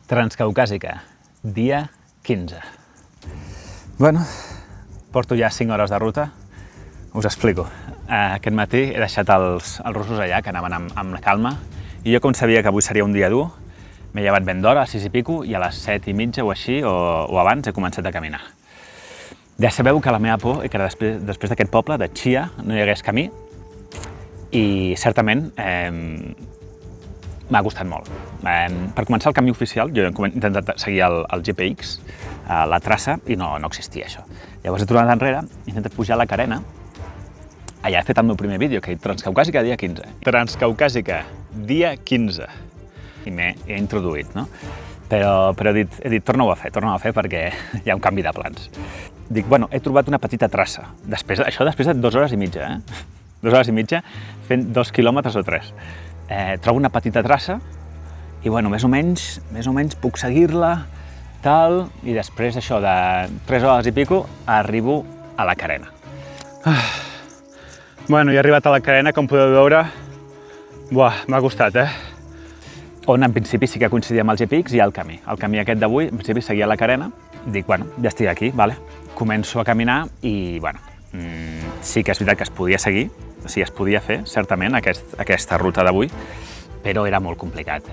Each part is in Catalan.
Transcaucàsica, dia 15. Bueno, porto ja 5 hores de ruta. Us explico. Aquest matí he deixat els russos allà, que anaven amb calma, i jo, com sabia que avui seria un dia dur, m'he llevat ben d'hora, a 6 i pico, i a les 7 i mitja o així, o abans, he començat a caminar. Ja sabeu que la meva por era que després d'aquest poble, de Chia, no hi hagués camí, i certament m'ha costat molt. Per començar, el camí oficial, jo he intentat seguir el GPX, la traça, i no existia això. Llavors he tornat enrere, he intentat pujar a la carena. Allà he fet el meu primer vídeo, que he dit Transcaucàsica, dia 15. Transcaucàsica, dia 15. I m'he introduït, no? Però he dit, torna-ho a fer perquè hi ha un canvi de plans. Dic, bueno, he trobat una petita traça. Això després de 2 hores i mitja, 2 hores i mitja fent 2 quilòmetres o 3. Trobo una petita traça i, bueno, més o menys puc seguir-la, tal, i després això de 3 hores i pico arribo a la carena. Bueno, he arribat a la carena, com podeu veure. Buah, m'ha costat, On en principi sí que coincidia amb el GPX i el camí. El camí aquest d'avui, en principi, seguia la carena. Dic, bueno, ja estic aquí, vale. Començo a caminar i, bueno, sí que és veritat que es podia seguir, o sigui, es podia fer, certament, aquesta ruta d'avui, però era molt complicat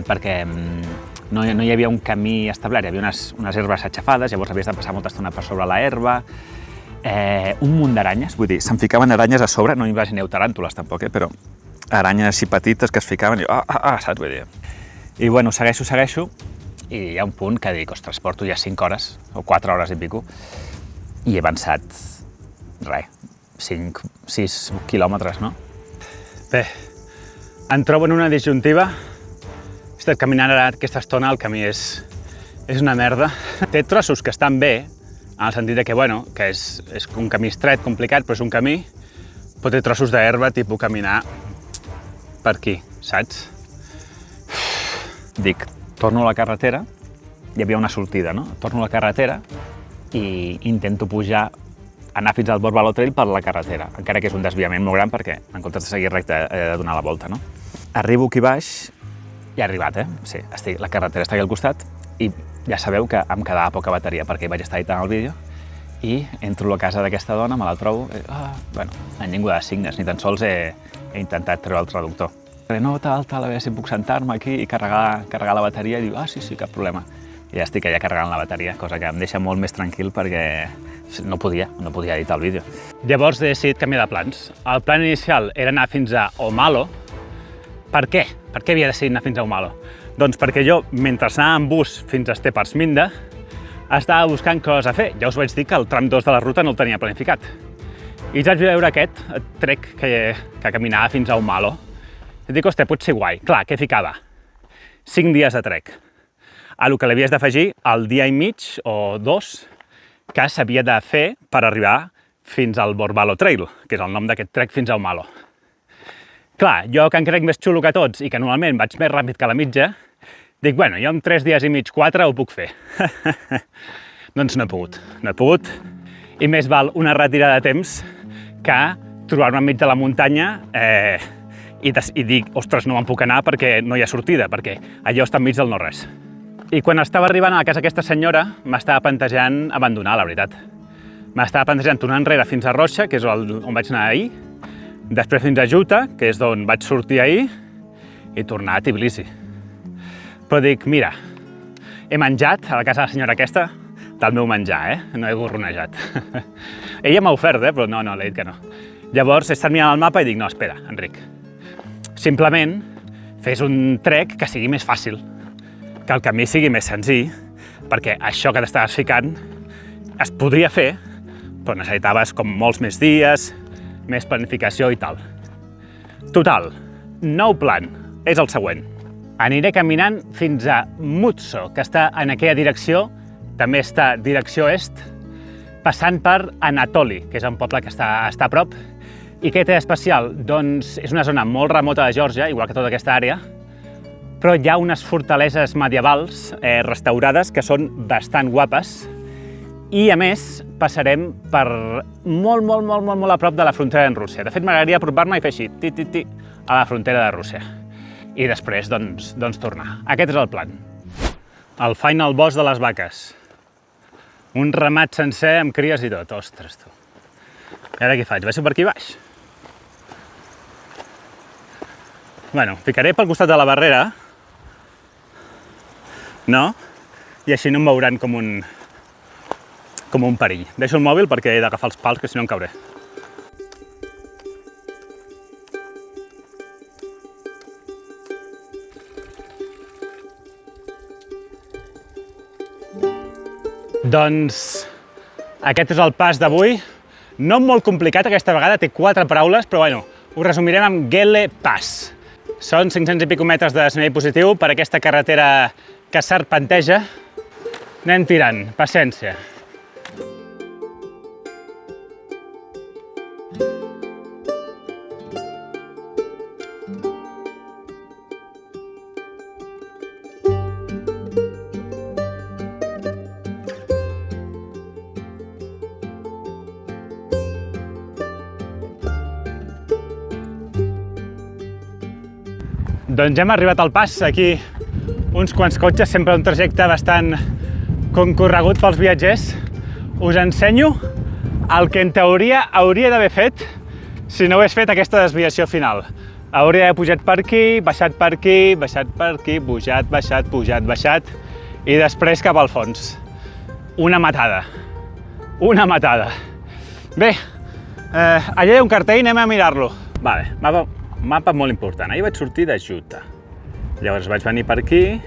perquè no hi havia un camí establert, hi havia unes herbes aixafades, llavors havies de passar molta estona per sobre la herba, un munt d'aranyes, vull dir, se'm ficaven aranyes a sobre, no imagineu taràntules tampoc, però aranyes així petites que es ficaven, i saps, vull dir. I, bueno, segueixo, i hi ha un punt que dic, ostres, porto ja 5 hores, o 4 hores i pico, i he avançat, res, 5-6 quilòmetres, no? Bé, em trobo en una disjuntiva. He estat caminant ara aquesta estona, el camí és una merda. Té trossos que estan bé, en el sentit que, bueno, que és un camí estret, complicat, però és un camí, però té trossos d'herba, tipus caminar per aquí, saps? Dic, torno a la carretera, hi havia una sortida, no? Torno a la carretera i intento pujar, anar fins al Borbalo Trail per la carretera, encara que és un desviament molt gran perquè, en comptes de seguir recte, he de donar la volta, no? Arribo aquí baix, i he arribat, Sí, la carretera està aquí al costat, i ja sabeu que em quedava poca bateria perquè hi vaig estar editant el vídeo, i entro a la casa d'aquesta dona, me la trobo, bueno, en llengua de signes, ni tan sols he intentat treure el traductor. No, tal, a veure si puc sentar-me aquí i carregar la bateria, i diu, sí, cap problema. I ja estic allà carregant la bateria, cosa que em deixa molt més tranquil perquè no podia editar el vídeo. Llavors he decidit canviar de plans. El plan inicial era anar fins a Omalo. Per què? Per què havia decidit anar fins a Omalo? Doncs perquè jo, mentre anava en bus fins a Steparsminda, estava buscant coses a fer. Ja us vaig dir que el tram 2 de la ruta no el tenia planificat. I vaig veure aquest trek que caminava fins a Omalo. I dic, ostres, pot ser guai. Clar, què ficava? 5 dies de trek. A lo que l'havies d'afegir el dia i mig o 2 que s'havia de fer per arribar fins al Borbalo Trail, que és el nom d'aquest trek fins a Omalo. Clar, jo que em crec més xulo que tots i que normalment vaig més ràpid que la mitja, dic, bueno, jo en 3 dies i mig, 4 ho puc fer. Doncs no he pogut. I més val una retirada de temps que trobar-me enmig de la muntanya i dic, ostres, no me'n puc anar perquè no hi ha sortida, perquè allò està enmig del no-res. I quan estava arribant a la casa aquesta senyora, m'estava plantejant abandonar, la veritat. M'estava plantejant tornar enrere fins a Rocha, que és on vaig anar ahir, després fins a Juta, que és d'on vaig sortir ahir, i tornar a Tbilisi. Però dic, mira, he menjat a la casa de la senyora aquesta del meu menjar, no he gorronejat. Ella m'ha ofert, però no, l'he dit que no. Llavors he estat mirant el mapa i dic, no, espera, Enric, simplement fes un trek que sigui més fàcil, que el camí sigui més senzill, perquè això que t'estaves ficant es podria fer, però necessitaves com molts més dies, més planificació i tal. Total, nou plan és el següent. Aniré caminant fins a Mutso, que està en aquella direcció, també està direcció est, passant per Anatoli, que és un poble que està a prop. I què té d'especial? Doncs és una zona molt remota de Geòrgia, igual que tota aquesta àrea, però hi ha unes fortaleses medievals restaurades que són bastant guapes i, a més, passarem per molt a prop de la frontera amb Rússia. De fet, m'agradaria apropar-me i fer així, a la frontera de Rússia. I després, doncs tornar. Aquest és el plan. El final boss de les vaques. Un ramat sencer amb cries i tot. Ostres, tu. I ara què faig? Baixo per aquí baix? Bueno, ficaré pel costat de la barrera. No? I així no em veuran com un perill. Deixo el mòbil perquè he d'agafar els pals, que si no em cauré. Doncs aquest és el pas d'avui. No molt complicat aquesta vegada, té 4 paraules, però bueno, ho resumirem amb Gelle Pass. Són 500 i pico metres de desnivell positiu per aquesta carretera que serpenteja. Anem tirant, paciència. Doncs ja hem arribat al pas, aquí uns quants cotxes, sempre un trajecte bastant concorregut pels viatgers. Us ensenyo el que en teoria hauria d'haver fet si no hagués fet aquesta desviació final. Hauria d'haver pujat per aquí, baixat per aquí, baixat per aquí, pujat, baixat i després cap al fons. Una matada. Una matada. Bé, allà hi ha un cartell, anem a mirar-lo. Vale, mapa molt important. Ahir vaig sortir de Juta. Llavors vaig venir per aquí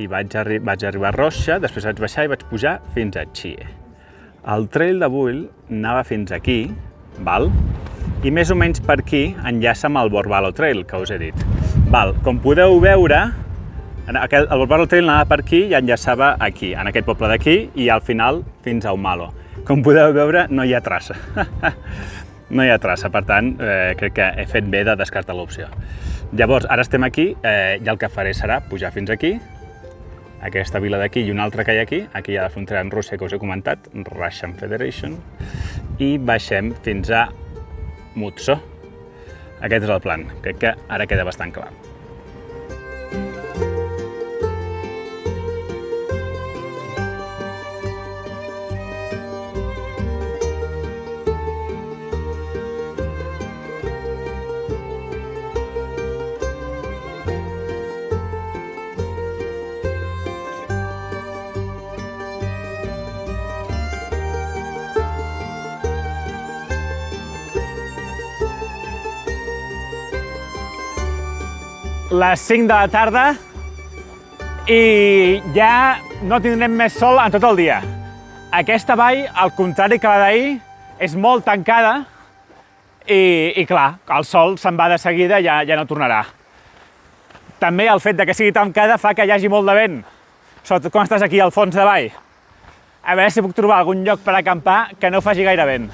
i vaig arribar a Rocha, després vaig baixar i vaig pujar fins a Chie. El trail d'avui anava fins aquí, val? I més o menys per aquí enllaça amb el Borbalo Trail, que us he dit. Val, com podeu veure, el Borbalo Trail anava per aquí i enllaçava aquí, en aquest poble d'aquí, i al final fins a Umalo. Com podeu veure, no hi ha traça. No hi ha traça, per tant, crec que he fet bé de descartar l'opció. Llavors, ara estem aquí i el que faré serà pujar fins aquí, aquesta vila d'aquí i una altra que hi ha aquí hi ha la frontera amb Rússia que us he comentat, Russian Federation, i baixem fins a Mutso. Aquest és el plan, crec que ara queda bastant clar. Les 5 de la tarda i ja no tindrem més sol en tot el dia. Aquesta vall, al contrari que la d'ahir, és molt tancada i clar, el sol se'n va de seguida i ja no tornarà. També el fet que sigui tancada fa que hi hagi molt de vent, sobretot quan estàs aquí al fons de vall. A veure si puc trobar algun lloc per acampar que no faci gaire vent.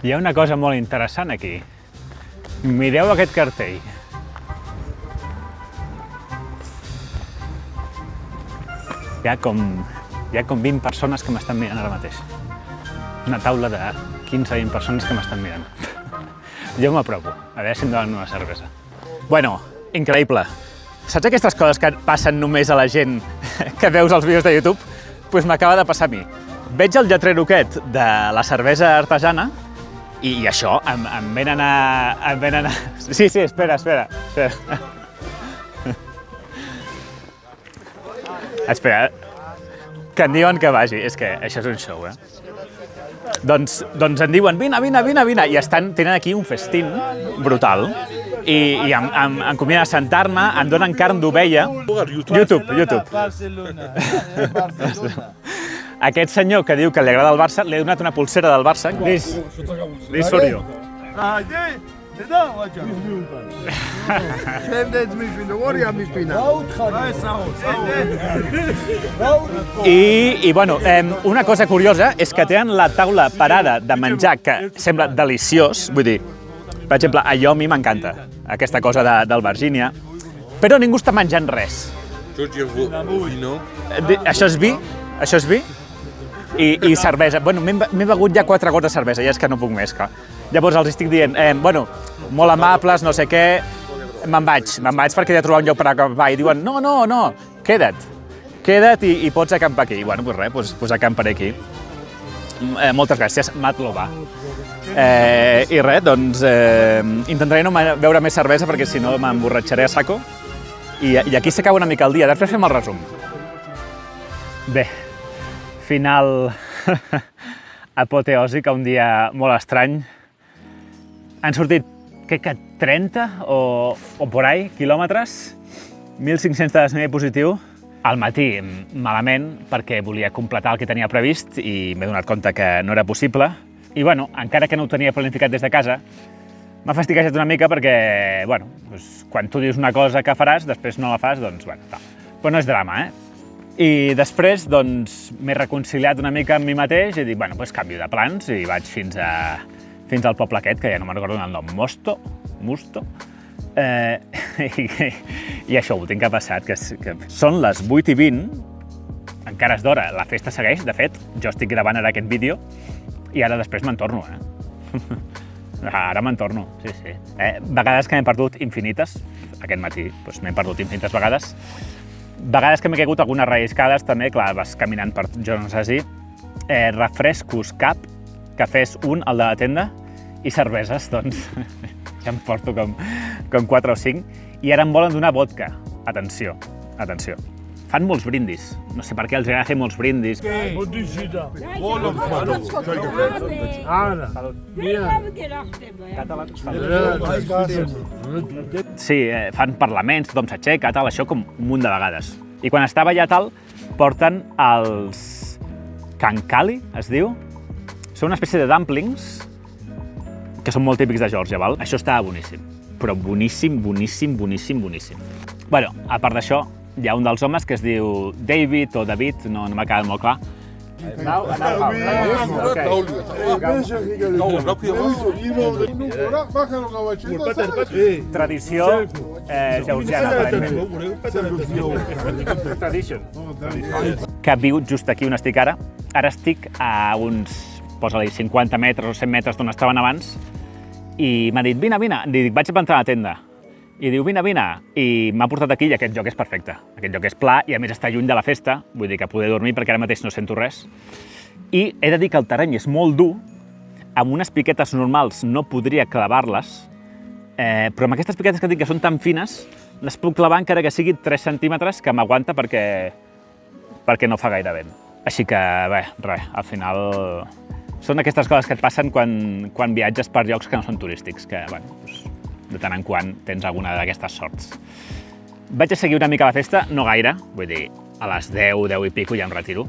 Hi ha una cosa molt interessant aquí. Mireu aquest cartell. Hi ha com 20 persones que m'estan mirant ara mateix. Una taula de 15-20 persones que m'estan mirant. Jo m'apropo, a veure si em donen una cervesa. Bueno, increïble. Saps aquestes coses que passen només a la gent que veus els vídeos de YouTube? Doncs m'acaba de passar a mi. Veig el lletrero aquest de la cervesa artesana i això, em venen a... Sí, espera. Espera, que em diuen que vagi. És que això és un show, Doncs em diuen, vine, i tenen aquí un festín brutal i em conviden a sentar-me, em donen carn d'ovella. YouTube. Aquest senyor que diu que li agrada el Barça, li ha donat una pulsera del Barça. This for you. I bueno, una cosa curiosa és que tenen la taula parada de menjar que sembla deliciós, vull dir, per exemple, allò a mi m'encanta, aquesta cosa del Virgínia, però ningú està menjant res. Això és vi i cervesa. Bueno, m'he begut ja 4 gots de cervesa, ja és que no puc més, clar. Llavors els estic dient, bueno, molt amables, no sé què, me'n vaig perquè he de trobar un lloc per acampar i diuen no, queda't i pots acampar aquí. I bueno, doncs res, doncs acamparé aquí. Moltes gràcies, Matlova. I res, doncs intentaré no beure més cervesa perquè si no m'emborratxaré a saco. I aquí s'acaba una mica el dia. Després fem el resum. Bé, final apoteòsic, un dia molt estrany. Han sortit, crec que 30 o por ahí quilòmetres, 1.500 de desnivell positiu. Al matí, malament, perquè volia completar el que tenia previst i m'he donat compte que no era possible. I bueno, encara que no ho tenia planificat des de casa, m'ha fastiguejat una mica perquè, bueno, doncs, quan tu dius una cosa que faràs, després no la fas, doncs, bueno, tal. Però no és drama, I després, doncs, m'he reconciliat una mica amb mi mateix i dic, bueno, doncs canvio de plans i vaig fins al poble aquest, que ja no me'n recordo el nom, Musto. I això, últim que ha passat, que són les 8:20, encara és d'hora, la festa segueix, de fet, jo estic gravant ara aquest vídeo i ara després me'n torno, Ara me'n torno, sí. Vegades que m'he perdut infinites, aquest matí doncs m'he perdut infinites vegades. Vegades que m'he caigut algunes relliscades també, clar, vas caminant per jo no sé si. Refrescos cap, cafès un, el de la tenda, i cerveses, doncs, ja em porto com 4 o 5. I ara em volen donar vodka. Atenció. Fan molts brindis. No sé per què els agrada fer molts brindis. Sí, fan parlaments, tothom s'aixeca, tal, això com un munt de vegades. I quan estava allà tal, porten els kankali, es diu. Són una espècie de dumplings que són molt típics de Geòrgia, val? Això estava boníssim, però boníssim. Bueno, a part d'això, hi ha un dels homes que es diu David o David, no m'ha quedat molt clar. Tradició georgiana, aparentment. Que viu just aquí on estic ara. Ara estic a uns, posa-li, 50 metres o 100 metres d'on estaven abans i m'ha dit, vine, dic, vaig a entrar a la tenda. I diu, vine, i m'ha portat aquí i aquest lloc és perfecte. Aquest lloc és pla i a més està lluny de la festa, vull dir que poder dormir perquè ara mateix no sento res. I he de dir que el terreny és molt dur, amb unes piquetes normals no podria clavar-les, però amb aquestes piquetes que tinc que són tan fines, les puc clavar encara que sigui 3 centímetres, que m'aguanta perquè no fa gaire vent. Així que, bé, res, al final són aquestes coses que et passen quan viatges per llocs que no són turístics, que, bueno, de tant en quant tens alguna d'aquestes sorts. Vaig a seguir una mica la festa, no gaire, vull dir, a les 10 i pico ja em retiro.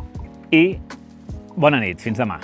I bona nit, fins demà.